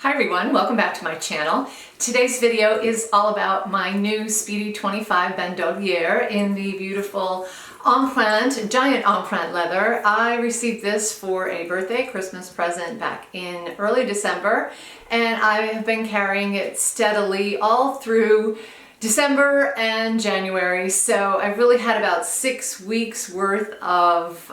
Hi everyone, welcome back to my channel. Today's video is all about my new Speedy 25 Bandouliere in the beautiful Empreinte, giant Empreinte leather. I received this for a birthday Christmas present back in early December, and I have been carrying it steadily all through December and January, so I've really had about 6 weeks worth of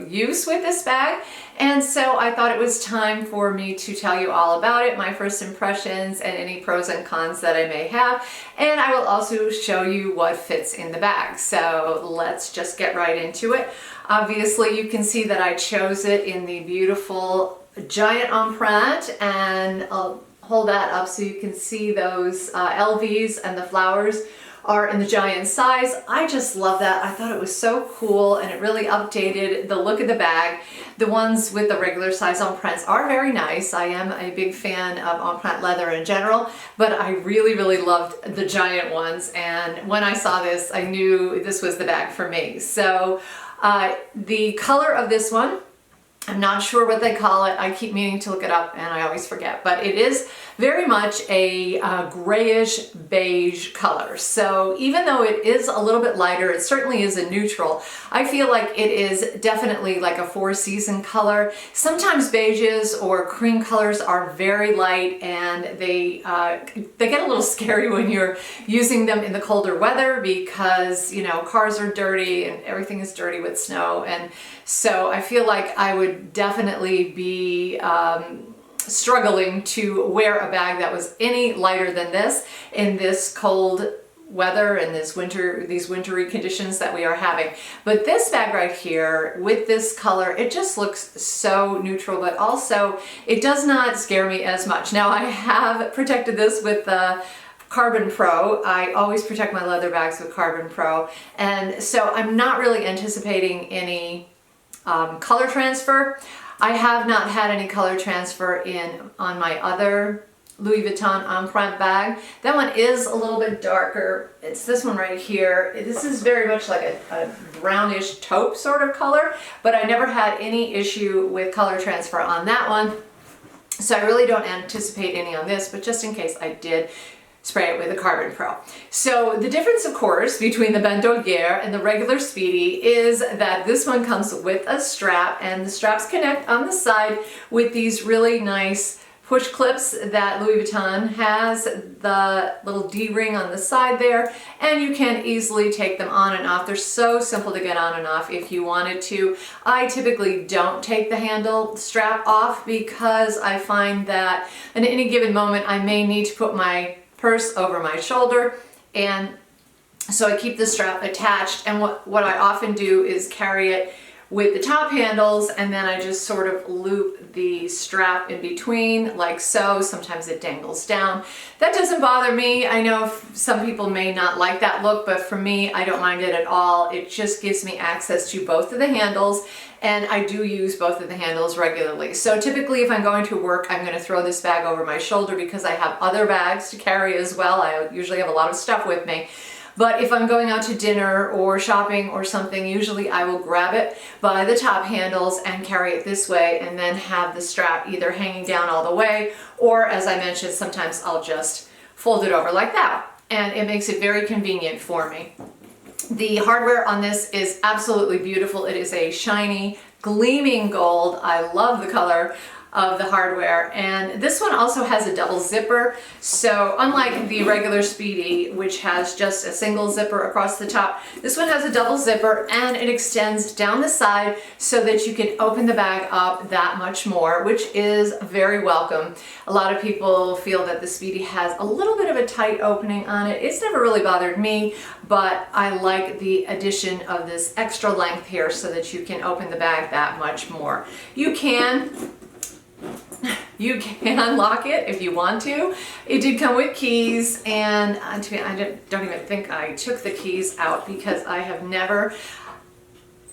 use with this bag, and so I thought it was time for me to tell you all about it, my first impressions and any pros and cons that I may have, and I will also show you what fits in the bag. So let's just get right into it. Obviously you can see that I chose it in the beautiful giant Empreinte, and I'll hold that up so you can see those LVs, and the flowers are in the giant size. I just love that. I thought it was so cool, and it really updated the look of the bag. The ones with the regular size Empreintes are very nice. I am a big fan of Empreinte leather in general, but I really loved the giant ones, and when I saw this I knew this was the bag for me. So the color of this one, I'm not sure what they call it. I keep meaning to look it up and I always forget, but it is very much a grayish beige color. So even though it is a little bit lighter, it certainly is a neutral. I feel like it is definitely like a four-season color. Sometimes beiges or cream colors are very light, and they get a little scary when you're using them in the colder weather because, you know, cars are dirty and everything is dirty with snow. And so I feel like I would definitely be struggling to wear a bag that was any lighter than this in this cold weather and these wintry conditions that we are having. But this bag right here with this color, it just looks so neutral, but also it does not scare me as much. Now I have protected this with the Carbon Pro. I always protect my leather bags with Carbon Pro, and so I'm not really anticipating any color transfer. I have not had any color transfer on my other Louis Vuitton Empreinte bag. That one is a little bit darker. It's this one right here. This is very much like a brownish taupe sort of color, but I never had any issue with color transfer on that one. So I really don't anticipate any on this, but just in case I did, spray it with a Carbon Pro. So the difference, of course, between the Bandouliere and the regular Speedy is that this one comes with a strap, and the straps connect on the side with these really nice push clips that Louis Vuitton has, the little D-ring on the side there, and you can easily take them on and off. They're so simple to get on and off if you wanted to. I typically don't take the handle strap off because I find that at any given moment I may need to put my purse over my shoulder, and so I keep the strap attached, and what I often do is carry it with the top handles, and then I just sort of loop the strap in between like so. Sometimes it dangles down. That doesn't bother me. I know some people may not like that look, but for me, I don't mind it at all. It just gives me access to both of the handles, and I do use both of the handles regularly. So typically if I'm going to work, I'm going to throw this bag over my shoulder because I have other bags to carry as well. I usually have a lot of stuff with me. But if I'm going out to dinner or shopping or something, usually I will grab it by the top handles and carry it this way, and then have the strap either hanging down all the way, or as I mentioned, sometimes I'll just fold it over like that. And it makes it very convenient for me. The hardware on this is absolutely beautiful. It is a shiny, gleaming gold. I love the color of the hardware, and this one also has a double zipper. So unlike the regular Speedy, which has just a single zipper across the top, this one has a double zipper, and it extends down the side so that you can open the bag up that much more, which is very welcome. A lot of people feel that the Speedy has a little bit of a tight opening on it. It's never really bothered me, but I like the addition of this extra length here so that you can open the bag that much more. You can lock it if you want to. It did come with keys, and I don't even think I took the keys out because I have never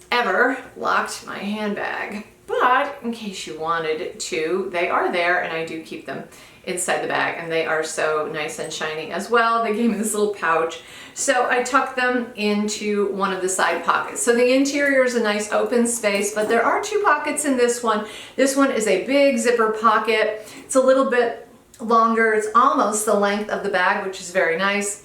ever locked my handbag. But in case you wanted to, they are there, and I do keep them inside the bag, and they are so nice and shiny as well. They gave me this little pouch, so I tucked them into one of the side pockets. So the interior is a nice open space, but there are two pockets in this one. This one is a big zipper pocket. It's a little bit longer. It's almost the length of the bag, which is very nice.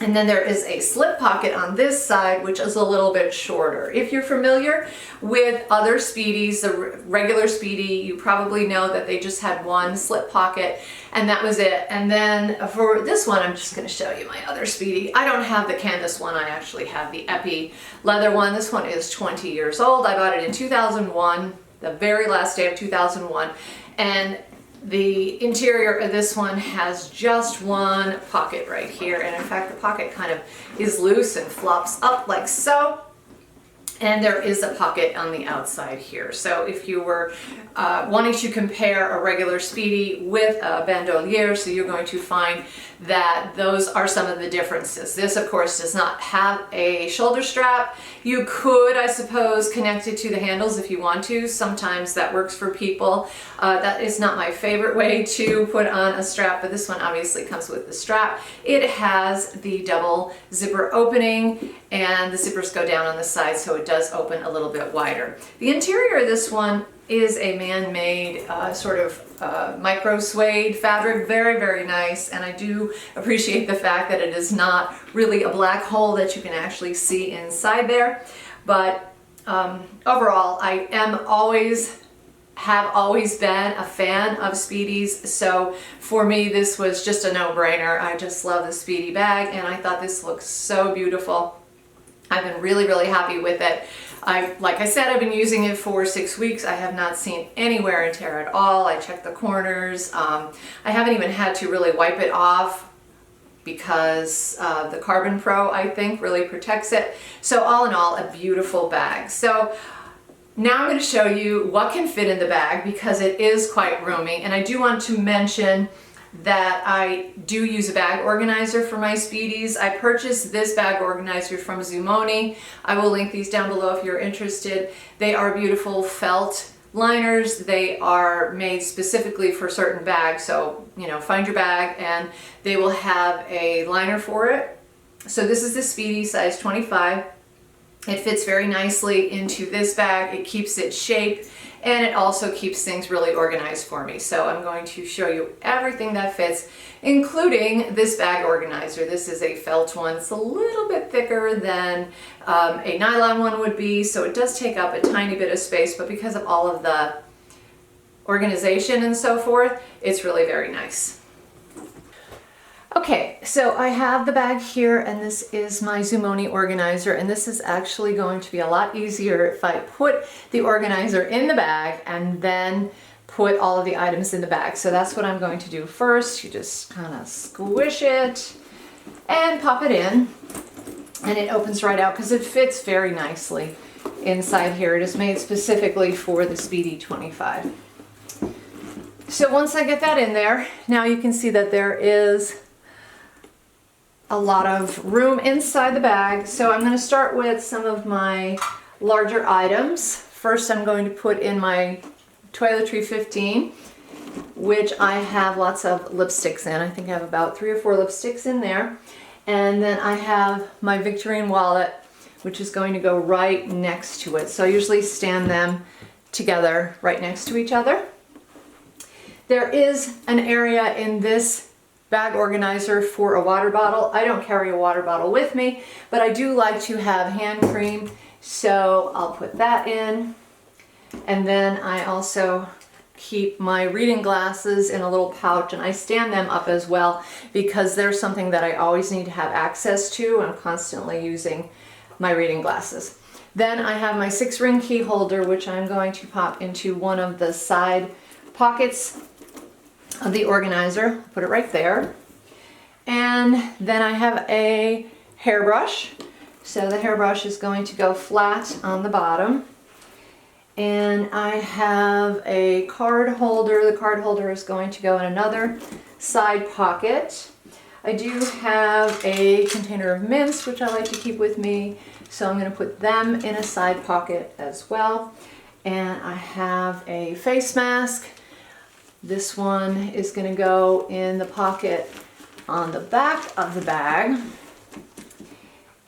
And then there is a slip pocket on this side, which is a little bit shorter. If you're familiar with other Speedies, the regular Speedy, you probably know that they just had one slip pocket and that was it. And then for this one, I'm just gonna show you my other Speedy. I don't have the canvas one, I actually have the Epi leather one. This one is 20 years old. I bought it in 2001, the very last day of 2001. And the interior of this one has just one pocket right here, and in fact the pocket kind of is loose and flops up like so, and there is a pocket on the outside here. So if you were wanting to compare a regular Speedy with a Bandouliere, so you're going to find that those are some of the differences. This of course does not have a shoulder strap. You could, I suppose, connect it to the handles if you want to. Sometimes that works for people. That is not my favorite way to put on a strap, but this one obviously comes with the strap. It has the double zipper opening and the zippers go down on the side, so it does open a little bit wider. The interior of this one is a man-made sort of micro suede fabric, very, very nice, and I do appreciate the fact that it is not really a black hole that you can actually see inside there. But overall, I have always been a fan of Speedies, so for me this was just a no-brainer. I just love the Speedy bag, and I thought this looks so beautiful. I've been really, really happy with it. Like I said, I've been using it for 6 weeks. I have not seen any wear and tear at all. I checked the corners. I haven't even had to really wipe it off because the Carbon Pro, I think, really protects it. So all in all, a beautiful bag. So now I'm going to show you what can fit in the bag because it is quite roomy. And I do want to mention that I do use a bag organizer for my Speedies. I purchased this bag organizer from Zumoni. I will link these down below if you're interested. They are beautiful felt liners. They are made specifically for certain bags. So, you know, find your bag and they will have a liner for it. So this is the Speedy size 25. It fits very nicely into this bag. It keeps its shape. And it also keeps things really organized for me. So I'm going to show you everything that fits, including this bag organizer. This is a felt one. It's a little bit thicker than a nylon one would be, so it does take up a tiny bit of space, but because of all of the organization and so forth, it's really very nice. Okay, so I have the bag here, and this is my Zumoni organizer, and this is actually going to be a lot easier if I put the organizer in the bag and then put all of the items in the bag. So that's what I'm going to do first. You just kind of squish it and pop it in, and it opens right out because it fits very nicely inside here. It is made specifically for the Speedy 25. So once I get that in there, now you can see that there is a lot of room inside the bag. So I'm going to start with some of my larger items. First, I'm going to put in my Toiletry 15, which I have lots of lipsticks in. I think I have about 3 or 4 lipsticks in there. And then I have my Victorine wallet, which is going to go right next to it. So I usually stand them together right next to each other. There is an area in this bag organizer for a water bottle. I don't carry a water bottle with me, but I do like to have hand cream, so I'll put that in. And then I also keep my reading glasses in a little pouch, and I stand them up as well because they're something that I always need to have access to. I'm constantly using my reading glasses. Then I have my 6-ring key holder, which I'm going to pop into one of the side pockets of the organizer. Put it right there. And then I have a hairbrush. So the hairbrush is going to go flat on the bottom. And I have a card holder. The card holder is going to go in another side pocket. I do have a container of mints, which I like to keep with me. So I'm going to put them in a side pocket as well. And I have a face mask. This one is going to go in the pocket on the back of the bag.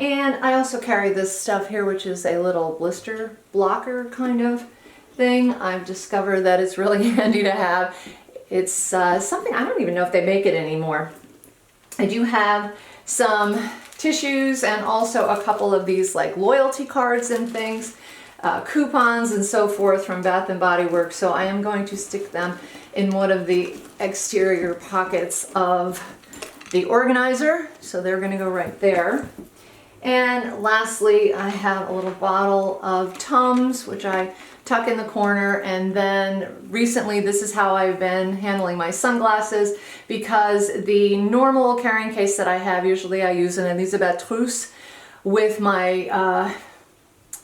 And I also carry this stuff here, which is a little blister blocker kind of thing. I've discovered that it's really handy to have. It's something, I don't even know if they make it anymore. I do have some tissues and also a couple of these like loyalty cards and things, coupons and so forth from Bath & Body Works. So I am going to stick them in one of the exterior pockets of the organizer. So they're going to go right there. And lastly, I have a little bottle of Tums, which I tuck in the corner. And then recently, this is how I've been handling my sunglasses, because the normal carrying case that I have, usually I use an Elisabeth Trousse with my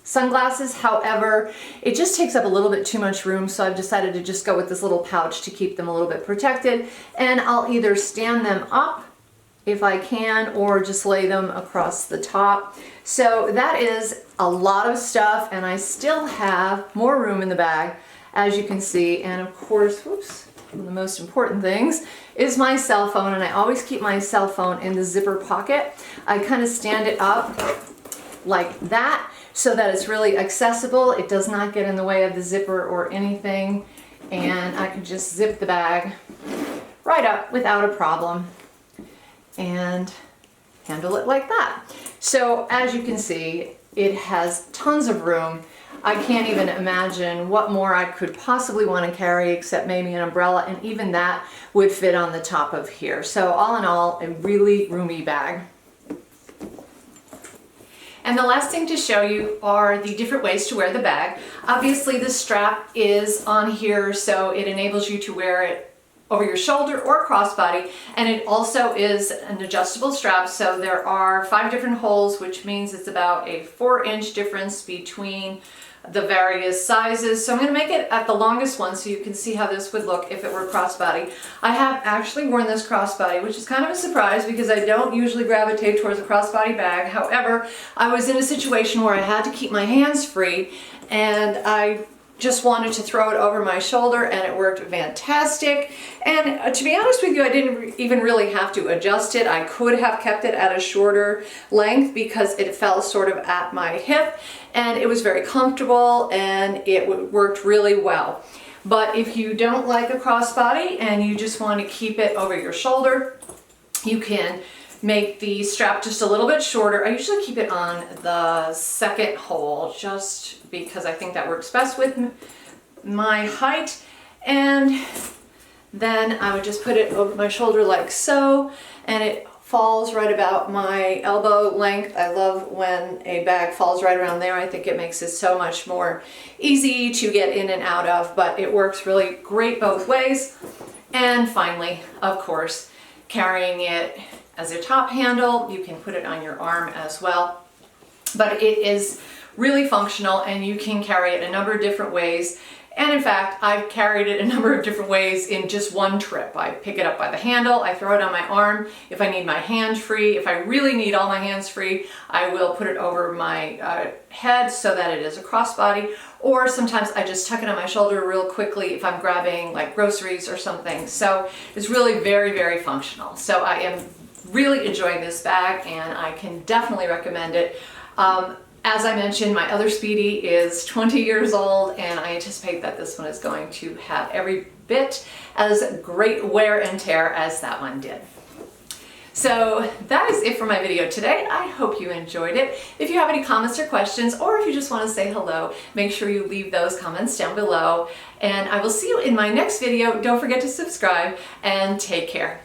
sunglasses. However, it just takes up a little bit too much room, so I've decided to just go with this little pouch to keep them a little bit protected. And I'll either stand them up if I can, or just lay them across the top. So that is a lot of stuff, and I still have more room in the bag, as you can see. And of course, whoops, one of the most important things is my cell phone, and I always keep my cell phone in the zipper pocket. I kind of stand it up like that so that it's really accessible. It does not get in the way of the zipper or anything, and I can just zip the bag right up without a problem and handle it like that. So as you can see, it has tons of room. I can't even imagine what more I could possibly want to carry except maybe an umbrella, and even that would fit on the top of here. So all in all, a really roomy bag. And the last thing to show you are the different ways to wear the bag. Obviously the strap is on here, so it enables you to wear it over your shoulder or crossbody, and it also is an adjustable strap. So there are 5 different holes, which means it's about a 4-inch difference between the various sizes. So I'm going to make it at the longest one so you can see how this would look if it were crossbody. I have actually worn this crossbody, which is kind of a surprise because I don't usually gravitate towards a crossbody bag. However, I was in a situation where I had to keep my hands free, and I just wanted to throw it over my shoulder, and it worked fantastic. And to be honest with you, I didn't even really have to adjust it. I could have kept it at a shorter length because it fell sort of at my hip, and it was very comfortable, and it worked really well. But if you don't like a crossbody and you just want to keep it over your shoulder, you can make the strap just a little bit shorter. I usually keep it on the second hole just because I think that works best with my height. And then I would just put it over my shoulder like so, and it falls right about my elbow length. I love when a bag falls right around there. I think it makes it so much more easy to get in and out of, but it works really great both ways. And finally, of course, carrying it as a top handle, you can put it on your arm as well. But it is really functional, and you can carry it a number of different ways. And in fact, I've carried it a number of different ways in just one trip. I pick it up by the handle, I throw it on my arm. If I need my hand free, if I really need all my hands free, I will put it over my head so that it is a crossbody. Or sometimes I just tuck it on my shoulder real quickly if I'm grabbing like groceries or something. So it's really very, very functional. So I am really enjoying this bag, and I can definitely recommend it. As I mentioned, my other Speedy is 20 years old, and I anticipate that this one is going to have every bit as great wear and tear as that one did. So that is it for my video today. I hope you enjoyed it. If you have any comments or questions, or if you just want to say hello, make sure you leave those comments down below. And I will see you in my next video. Don't forget to subscribe, and take care.